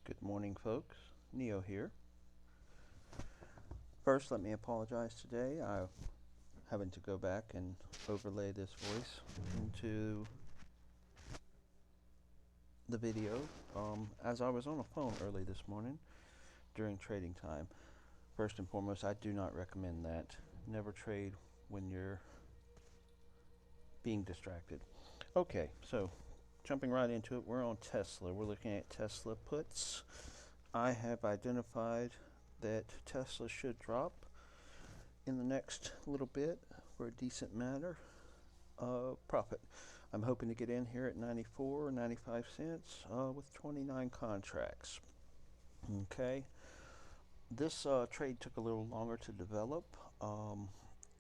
Good morning, folks. Neo here. First, let me apologize today. I'm having to go back and overlay this voice into the video as I was on the phone early this morning during trading time. First and foremost, I do not recommend that. Never trade when you're being distracted. Okay, so jumping right into it, we're on Tesla. We're looking at Tesla puts. I have identified that Tesla should drop in the next little bit for a decent matter of profit. I'm hoping to get in here at 94 or 95 cents with 29 contracts. Okay, this trade took a little longer to develop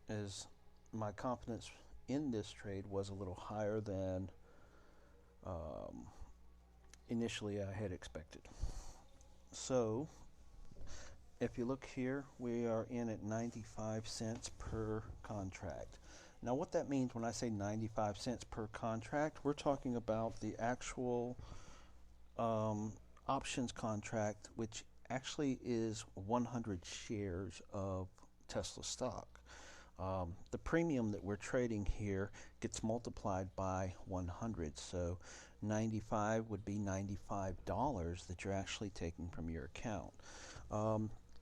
as my confidence in this trade was a little higher than um, initially I had expected. So if you look here, we are in at 95 cents per contract. Now, what that means when I say 95 cents per contract, we're talking about the actual options contract, which actually is 100 shares of Tesla stock. The premium that we're trading here gets multiplied by 100, so 95 would be $95 that you're actually taking from your account.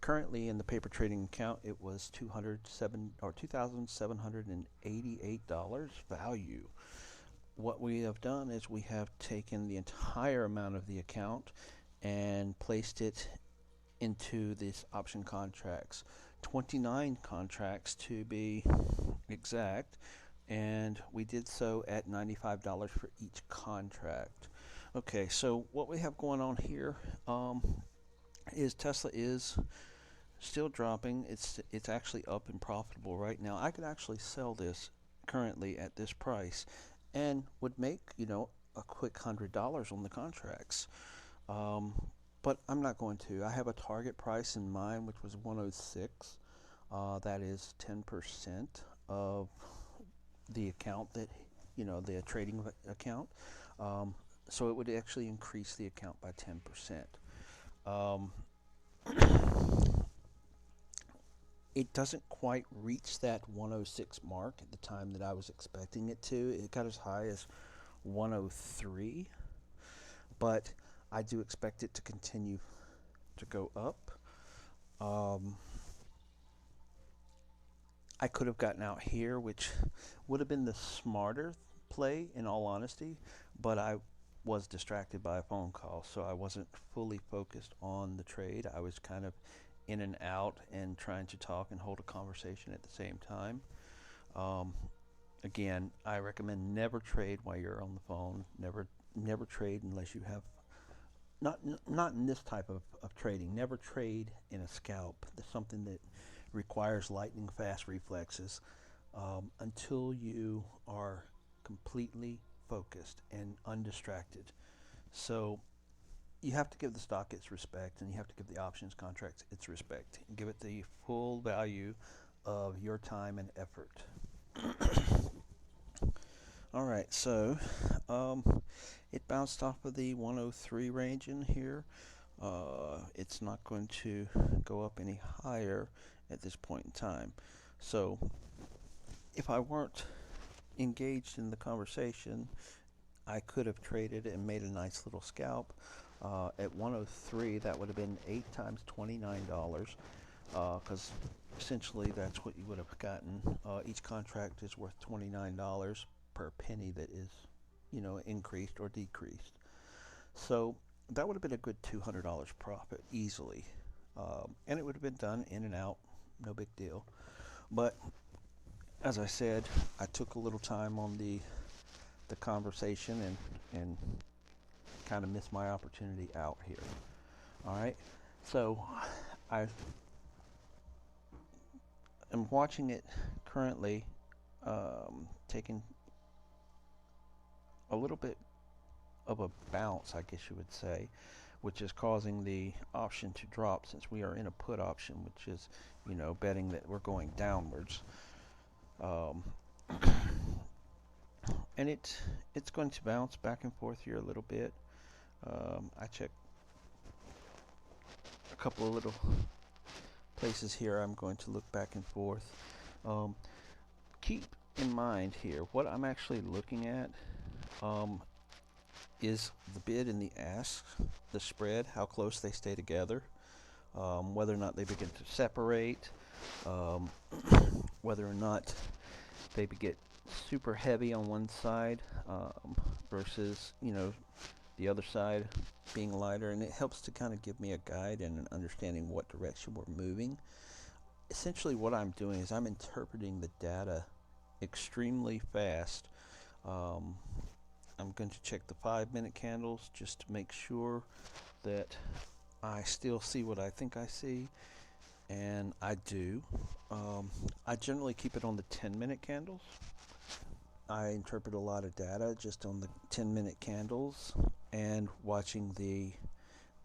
Currently in the paper trading account, it was $2,788 value. What we have done is we have taken the entire amount of the account and placed it into these option contracts, 29 contracts to be exact, and we did so at $95 for each contract. Okay, so what we have going on here is Tesla is still dropping. It's actually up and profitable right now. I could actually sell this currently at this price and would make a quick $100 on the contracts. But I'm not going to. I have a target price in mind, which was 106. That is 10% of the account that the trading account. So it would actually increase the account by 10%. It doesn't quite reach that 106 mark at the time that I was expecting it to. It got as high as 103, but I do expect it to continue to go up. I could have gotten out here, which would have been the smarter play in all honesty, but I was distracted by a phone call, so I wasn't fully focused on the trade. I was kind of in and out and trying to talk and hold a conversation at the same time. Um, Again, I recommend never trade while you're on the phone. Never trade unless you have not in this type of trading. Never trade in a scalp. That's something that requires lightning fast reflexes until you are completely focused and undistracted. So you have to give the stock its respect, and you have to give the options contracts its respect, and give it the full value of your time and effort. All right, so it bounced off of the 103 range in here. It's not going to go up any higher at this point in time. So if I weren't engaged in the conversation, I could have traded and made a nice little scalp. At 103, that would have been 8 times $29, because essentially that's what you would have gotten. Each contract is worth $29 per penny that is, increased or decreased. So that would have been a good $200 profit easily, and it would have been done in and out, no big deal. But as I said, I took a little time on the conversation and kind of missed my opportunity out here. All right, so I am watching it currently, taking a little bit of a bounce, I guess you would say, which is causing the option to drop since we are in a put option, which is, betting that we're going downwards. Um, and it's going to bounce back and forth here a little bit. I check couple of little places here I'm going to look back and forth. Keep in mind here, what I'm actually looking at is the bid and the ask, the spread, how close they stay together, whether or not they begin to separate, whether or not they get super heavy on one side versus, the other side being lighter, and it helps to kind of give me a guide and an understanding what direction we're moving. Essentially what I'm doing is I'm interpreting the data extremely fast. I'm going to check the 5-minute candles just to make sure that I still see what I think I see, and I do. I generally keep it on the 10-minute candles. I interpret a lot of data just on the 10-minute candles and watching the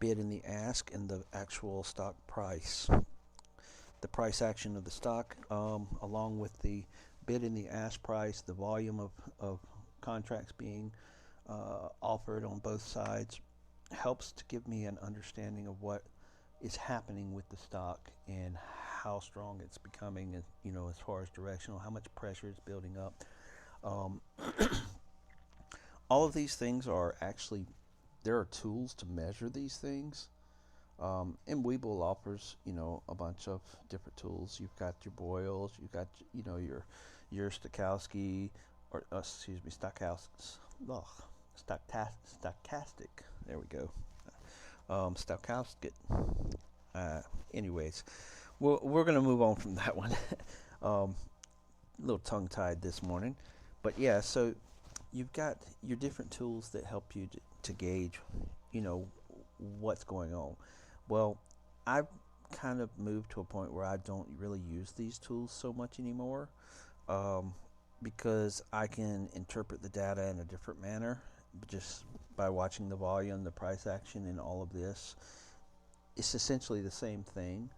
bid and the ask and the actual stock price. The price action of the stock, along with the bid and the ask price, the volume of contracts being offered on both sides, helps to give me an understanding of what is happening with the stock and how strong it's becoming, as far as directional, how much pressure is building up. All of these things are actually, there are tools to measure these things. And Webull offers, a bunch of different tools. You've got your Boyles, you've got, your Stokowski, or Stokowski's, stochastic. There we go. Stokowski. Anyways, we're going to move on from that one. A little tongue-tied this morning. But yeah, so you've got your different tools that help you to gauge, what's going on. Well, I've kind of moved to a point where I don't really use these tools so much anymore, because I can interpret the data in a different manner just by watching the volume, the price action, and all of this. It's essentially the same thing.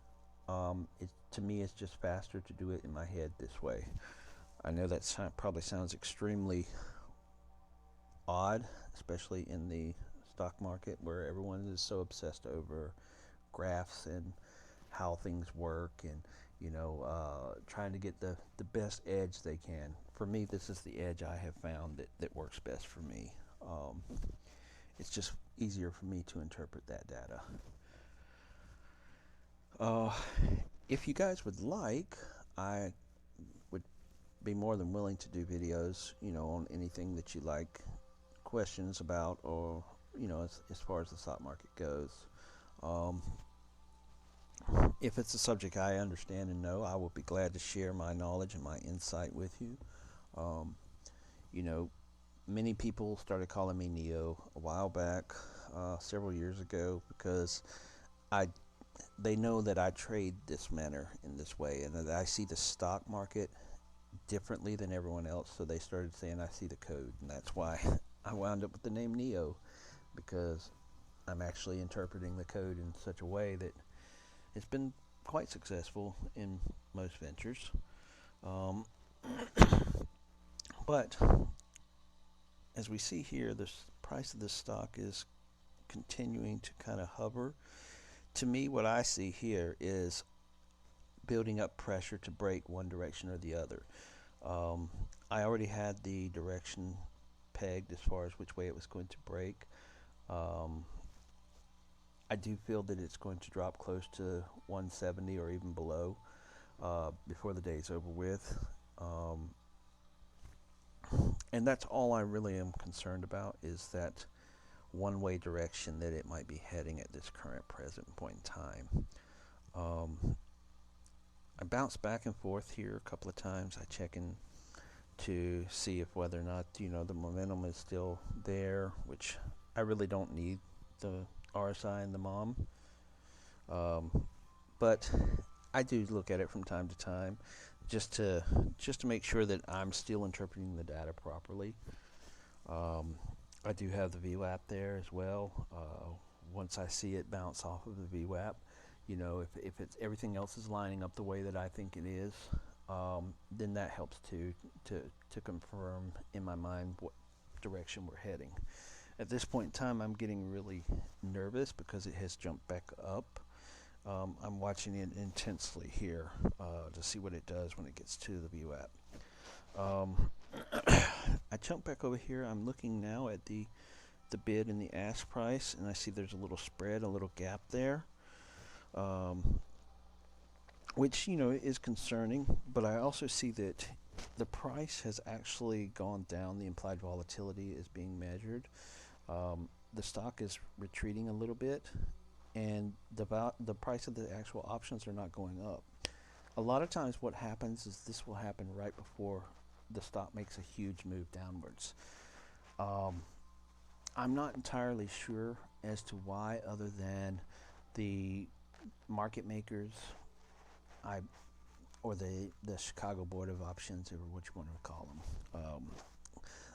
To me, it's just faster to do it in my head this way. I know that probably sounds extremely odd, especially in the stock market where everyone is so obsessed over graphs and how things work and, trying to get the best edge they can. For me, this is the edge I have found that works best for me. It's just easier for me to interpret that data. If you guys would like, I would be more than willing to do videos, on anything that you like questions about, or, as far as the stock market goes. If it's a subject I understand and know, I will be glad to share my knowledge and my insight with you. Many people started calling me Neo a while back, several years ago, because they know that I trade this manner in this way, and that I see the stock market differently than everyone else. So they started saying I see the code, and that's why I wound up with the name Neo, because I'm actually interpreting the code in such a way that it's been quite successful in most ventures. But as we see here, the price of this stock is continuing to kind of hover. To me, what I see here is building up pressure to break one direction or the other. I already had the direction pegged as far as which way it was going to break. I do feel that it's going to drop close to 170 or even below before the day's over with. And that's all I really am concerned about, is that one-way direction that it might be heading at this current present point in time. I bounce back and forth here a couple of times. I check in to see if whether or not, the momentum is still there, which I really don't need the RSI and the MOM. But I do look at it from time to time just to make sure that I'm still interpreting the data properly. I do have the VWAP there as well. Once I see it bounce off of the VWAP, if it's everything else is lining up the way that I think it is, then that helps to confirm in my mind what direction we're heading. At this point in time, I'm getting really nervous because it has jumped back up. I'm watching it intensely here to see what it does when it gets to the view app. I jump back over here. I'm looking now at the bid and the ask price, and I see there's a little spread, a little gap there, which is concerning. But I also see that the price has actually gone down. The implied volatility is being measured. The stock is retreating a little bit, and the price of the actual options are not going up. A lot of times what happens is this will happen right before the stock makes a huge move downwards. I'm not entirely sure as to why, other than the market makers, or the Chicago Board of Options, or what you want to call them.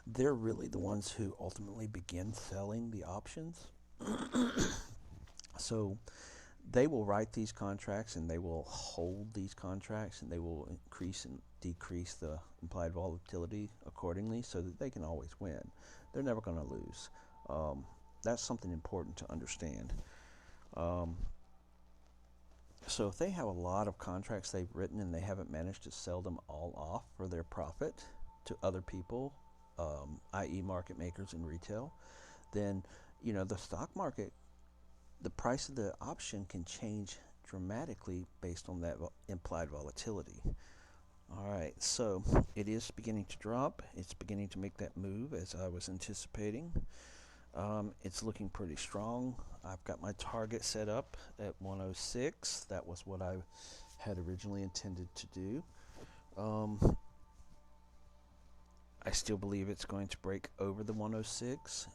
They're really the ones who ultimately begin selling the options. So they will write these contracts, and they will hold these contracts, and they will increase and decrease the implied volatility accordingly, so that they can always win. They're never going to lose. That's something important to understand. So if they have a lot of contracts they've written and they haven't managed to sell them all off for their profit to other people, i.e. market makers and retail, then the stock market, the price of the option can change dramatically based on that implied volatility. All right, so it is beginning to drop. It's beginning to make that move as I was anticipating. It's looking pretty strong. I've got my target set up at 106. That was what I had originally intended to do. I still believe it's going to break over the 106.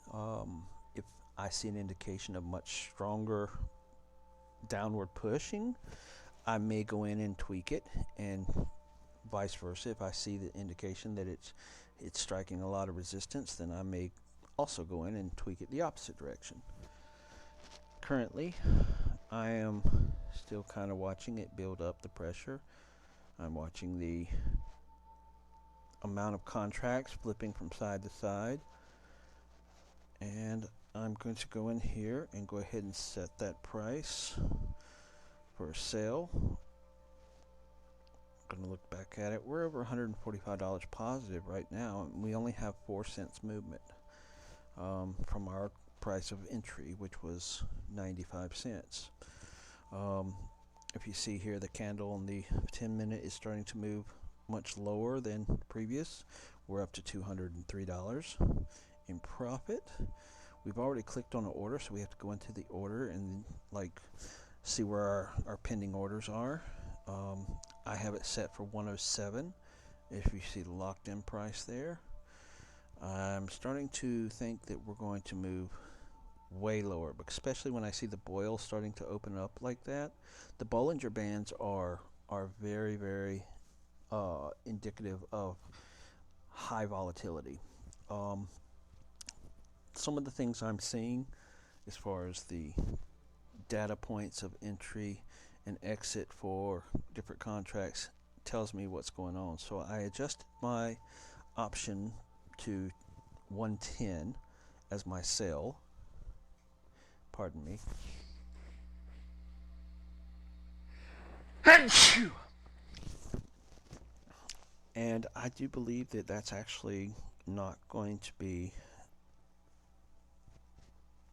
If I see an indication of much stronger downward pushing, I may go in and tweak it, and vice versa. If I see the indication that it's striking a lot of resistance, then I may also go in and tweak it the opposite direction. Currently, I am still kind of watching it build up the pressure. I'm watching the amount of contracts flipping from side to side, and I'm going to go in here and go ahead and set that price for a sale. I'm going to look back at it. We're over $145 positive right now, and we only have 4 cents movement from our price of entry, which was 95 cents. If you see here, the candle on the 10-minute is starting to move much lower than previous. We're up to $203 in profit. We've already clicked on an order, so we have to go into the order and see where our pending orders are. I have it set for 107. If you see the locked in price there, I'm starting to think that we're going to move way lower, but especially when I see the boil starting to open up like that. The Bollinger Bands are very, very indicative of high volatility. Some of the things I'm seeing as far as the data points of entry and exit for different contracts tells me what's going on. So I adjusted my option to 110 as my sell. Pardon me. And I do believe that that's actually not going to be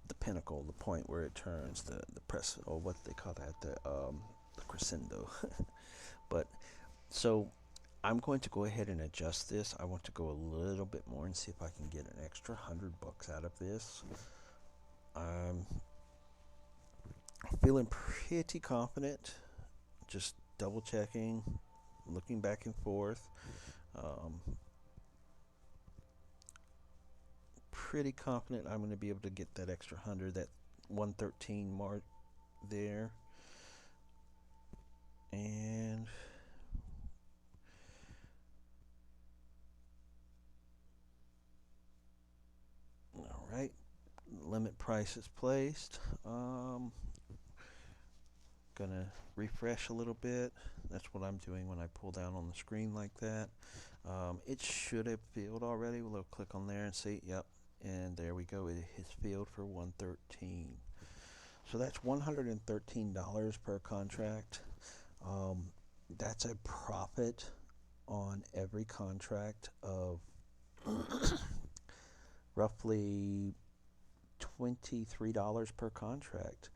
the pinnacle, the point where it turns, the press, or what they call that, the crescendo. But so I'm going to go ahead and adjust this. I want to go a little bit more and see if I can get an extra $100 out of this. I'm feeling pretty confident, just double checking, looking back and forth. Pretty confident I'm going to be able to get that extra 100, that 113 mark there. And all right, limit price is placed. Gonna refresh a little bit. That's what I'm doing when I pull down on the screen like that. It should have filled already. We'll click on there and see. Yep, and there we go. It has filled for 113. So that's $113 per contract. That's a profit on every contract of roughly $23 per contract.